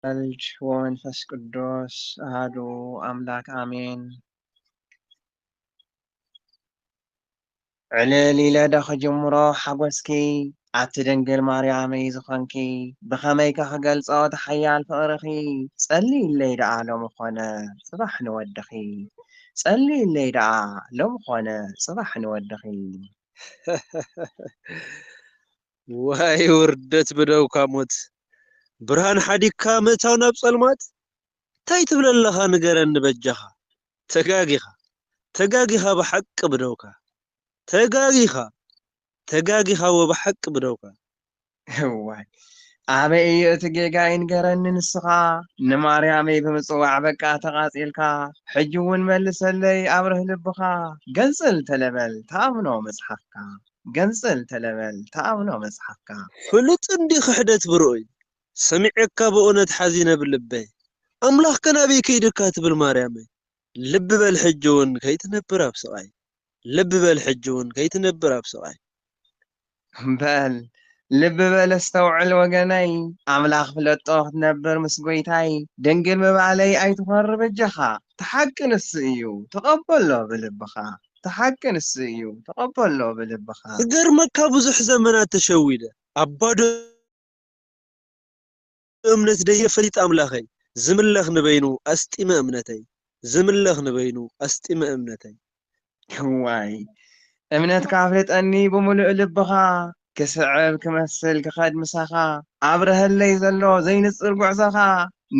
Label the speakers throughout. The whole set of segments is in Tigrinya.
Speaker 1: ወልድ ወመንፈስ ቅዱስ አሐዱ አምላክ አሜን። ዕልል ኢለ ኸጀምሮ ሓጐስኪ ኣቲ ድንግል ማርያመይ ዝኾንኪ ብኸመይ ክገልጾ ተሓያል ፍቕርኺ ጸሊይለይ ደኣ ሎሚ ኾነ ጽባሕ ንወድኺ ጸሊይለይ ደኣ ሎሚ ኾነ ጽባሕ ንወድኺ
Speaker 2: ዋይ ውርደት ብደውካ ሞት ብርሃን ሓዲግካ ምእታው ናብ ጸልማት እንታይ ትብለለኻ ንገረኒ በጃኻ ተጋጊኻ ብሓቂ ብደውካ ተጋጊኻ ወብሓቂ ብደውካ
Speaker 1: ዋይ ኣበይ እዩ እቲ ጌጋይ ንገረኒ ንስኻ ንማርያመይ ብምጽዋዕ በቃ ተቓጺልካ ሕጂ እውን መልሰለይ ኣብርህ ልብኻ ገንጽል ተለበል ተኣምኖ መጽሓፍካ ገንጽል ተለበል ተኣምኖ መጽሓፍካ
Speaker 2: ፍሉጥ እንዲ ክሕደት ብርኡይ ሰሚዕካ ብእውነት ሓዚነ ብልበይ ኣምላኽ ከናበይ ከይድካ ትብል ማርያመይ ልቢ በል ሕጂ እውን ከይትነብር ኣብ ስቓይ ልቢ በል ሕጂ እውን ከይትነብር ኣብ ስቓይ
Speaker 1: በል ልቢ በል እስተውዕል ወገነይ ኣምላኽ ፍለጦ ክትነብር ምስ ጐይታይ ድንግል ምባለይ ኣይትኾሪ በጀኻ ተሓቂ ንስ እዩ ተቐበሎ ብልብኻ ተሓቂ ንስ እዩ ተቐበሎ ብልብኻ
Speaker 2: ክገርመካ ብዙሕ ዘመናት ተሸዊደ ኣባዶ እምነት ደየ ፈሊጥ ኣምላኸይ ዝምለኽ ንበይኑ ኣስጢመ እምነተይ
Speaker 1: ዋይ እምነትካ ኣፍልጠኒ ብምሉእ ልብኻ ክስዕብ ክመስል ክኸድ ምሳኻ ኣብረህለይ ዘሎ ዘይንጽር ጉዕዞኻ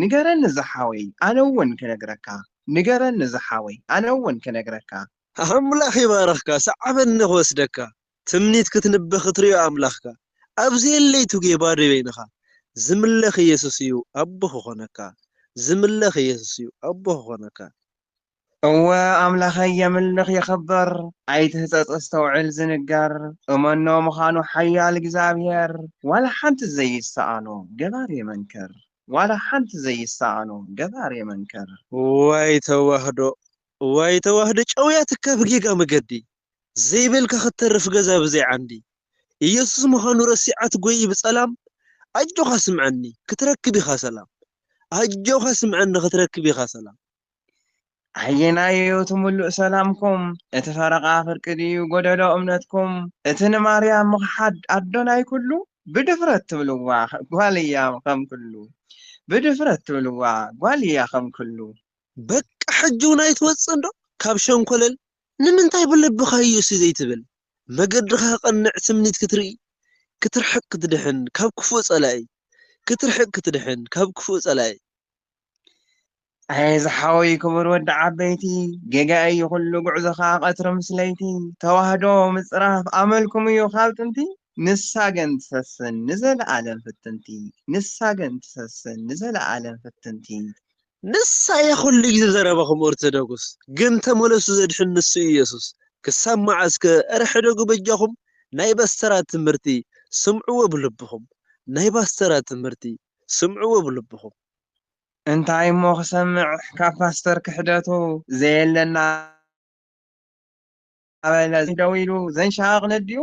Speaker 1: ንገረኒ ዝሓወይ ኣነ እውን ክነግረካ ንገረኒ ዝሓወይ ኣነ እውን ክነግረካ
Speaker 2: ኣምላኽ ይባረኽካ ሰዓበኒ ክወስደካ ትምኒት ክትንብኽ እትሪኦ ኣምላኽካ ኣብዚ የለይ ቱጌ ባዶ በይንኻ ዝምለኽ ኢየሱስ እዩ ኣቦ ክኾነካ ዝምለኽ ኢየሱስ እዩ ኣቦ ክኾነካ
Speaker 1: እወ ኣምላኸይ የምልኽ የኽበር ኣይትህፀፅ እስተውዕል ዝንገር እመኖ ምዃኑ ሓያል እግዚኣብሔር ዋላ ሓንቲ ዘይሰኣኖ ገባር የመንከር ዋላ ሓንቲ ዘይሰኣኖ ገባር የመንከር
Speaker 2: ዋይ ተዋህዶ ጨውያትካ ብጌጋ መገዲ ዘይበልካ ኽተርፍ ገዛ ብዘይ ዓንዲ ኢየሱስ ምዃኑ ረሲዓት ጐይ ብጸላም ኣጆኻ ስምዐኒ ክትረክብ ኢኻ ሰላም ኣጆኻ ስምዐኒ ክትረክብ ኢኻ ሰላም
Speaker 1: ኣየናዩ ትምሉእ ሰላምኩም እቲ ፈረቓ ፍርቂ ድዩ ጐደሎ እምነትኩም እቲ ንማርያም ምኽሓድ ኣዶናይ ኩሉ ብድፍረት ትብልዋ ጓልያ ኸም ኩሉ ብድፍረት ትብልዋ ጓልያ ኸም ኩሉ
Speaker 2: በቃ ሕጂ እውን ኣይትወፅእ ዶ ካብ ሸንኰለል ንምንታይ ብልብኻ ኢየሱስ ዘይትብል መገድኻ ቐንዕ ትምኒት ክትርኢ ክትርሕቅ ክትድሕን ካብ ክፉእ ጸላኢ
Speaker 1: ኣይ ዝሓወይ ክቡር ወዲ ዓበይቲ ጌጋይ ኩሉ ጉዕዞኻ ቐትሪ ምስለይቲ ተዋህዶ ምጽራፍ ኣመልኩም እዩ ካብ ጥንቲ ንሳገን ትሰስን ንዘለዓለም ፍትንቲ ንሳገን ትሰስን ንዘለዓለም ፍትንቲ
Speaker 2: ንሳ የኹሉ ጊዜ ዘረባኹም ኦርቶዶክስ ግን ተመለሱ ዘድሕን ንሱ ኢየሱስ ክሳብ መዓስከ እረሕደጉ በጃኹም ናይ በስተራት ትምህርቲ ስምዕዎ ብልብኹም
Speaker 1: እንታይ እሞ ክሰምዕ ካብ ፓስተር ክሕደቱ ዘየለና ኣበለ ደው ኢሉ ዘንሻቕ ነድዩ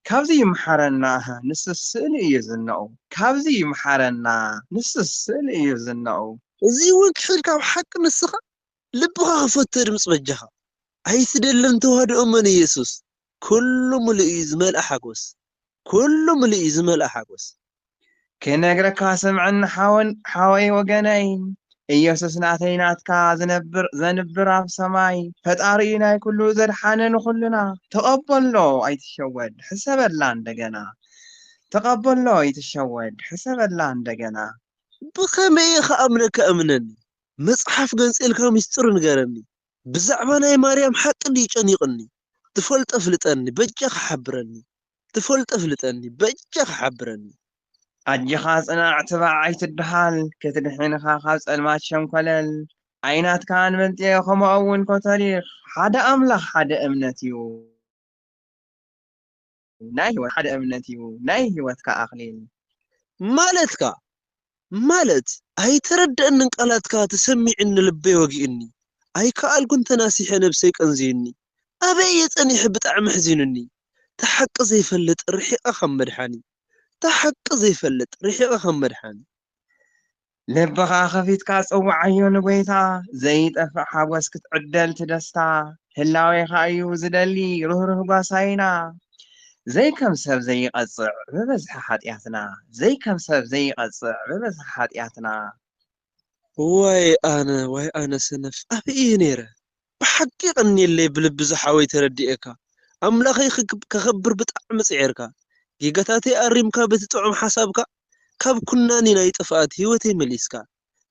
Speaker 1: ካብዚ ይምሓረና ንስስ ስእሊ እዩ ዝነቑ ካብዚ ይምሓረና ንስስ ስእሊ እዩ ዝነቑ
Speaker 2: እዚ እውን ክሒል ካብ ሓቂ ንስኻ ልብኻ ክፈቶ ድምፂ በጃኻ ኣይትደልን ተዋህዶ እመን ኢየሱስ ኩሉ ምሉእ እዩ ዝመልአ ሓጐስ
Speaker 1: ክነግረካ ስምዐኒ ሓወይ ወገነይ ኢየሱስ ናተይ ናትካ ዘንብር ኣብ ሰማይ ፈጣሪ ናይ ኩሉ ዘድሓነ ንኹልና ተቐበሎ ኣይትሸወድ ሕሰበላ እንደገና ተቐበሎ ኣይትሸወድ ሕሰበላ እንደገና
Speaker 2: ብኸመይ ኸኣምነካ እምነኒ መጽሓፍ ገንጼልካ ምስጢር ንገረኒ ብዛዕባ ናይ ማርያም ሓቂ ይጨኒቕኒ ትፈልጦ ፍልጠኒ በጃ ኸሓብረኒ
Speaker 1: ኣጅኻ ጽናዕ ትባዕ ኣይትድሃል ክትድሕንኻ ካብ ጸልማት ሸንኰለል ዓይናትካ ንመልጥየ ኸምኡውን ኮተሪኽ ሓደ ኣምላኽ ሓደ እምነት እዩ ናይ ሕይወትካ ኣኽሊል ማለት ኣይተረድአንን ቃላትካ ተሰሚዕኒ ልበይ ወጊእኒ ኣይከኣልኩን ተናሲሐ ነብሰይ ቀንዚዩኒ ኣበይ የጸኒሕ ብጣዕሚ ሕዚኑኒ ተሓቂ ዘይፈልጥ ርሒቐ ኸም መድሓኒ لبخا خفيت كاس أو عيون بيتا زي طفح حواس كتعدل تدستا هلاوي خايو زدلي روح قاساينا زي كم سب زي قصع ببزح حاتياتنا زي كم سب زي قصع ببزح حاتياتنا
Speaker 2: واي أنا سنف أبي إيه نيرة بحقيقة إني اللي بلب زحاوي ترديئك أملاخي كخبر بتعمل سعرك جيجاتاتي أريمك بتطعم حسابك كاب كناني ناي طفات هيوتي مليسكا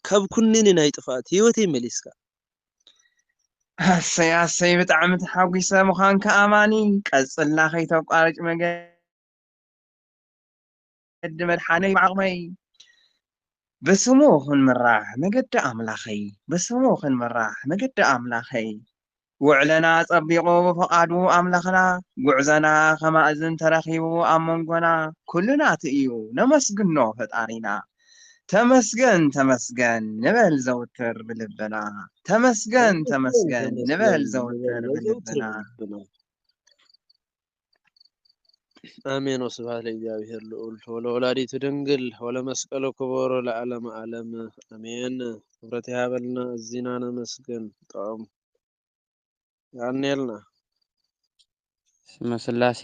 Speaker 2: كاب كناني ناي طفات هيوتي مليسكا
Speaker 1: هسي بتعم تحويسة مخان كأماني قصلا خيتو قارج مقد مدحاني معغمي بسموخن مراح مقد أملاخي بسموخن مراح مقد أملاخي وعلنا صبيقو بفقادو أملاخنا وعزنا خما أزن ترخيبو أمونقنا كلنا تئيو نمسقنو فتارينا تمسقن نبل زوتر بلبنا تمسقن نبل زوتر بلبنا
Speaker 2: آمين وسبحانه لإግዚአብሔር ልዑል ወለወላዲቱ ድንግል ወለመስቀሉ ክቡር ለዓለመ ዓለም አሜን። ክብረት ያበልና እዚና ነመስገን ጣም ያኔልና
Speaker 3: ስመ ሥላሴ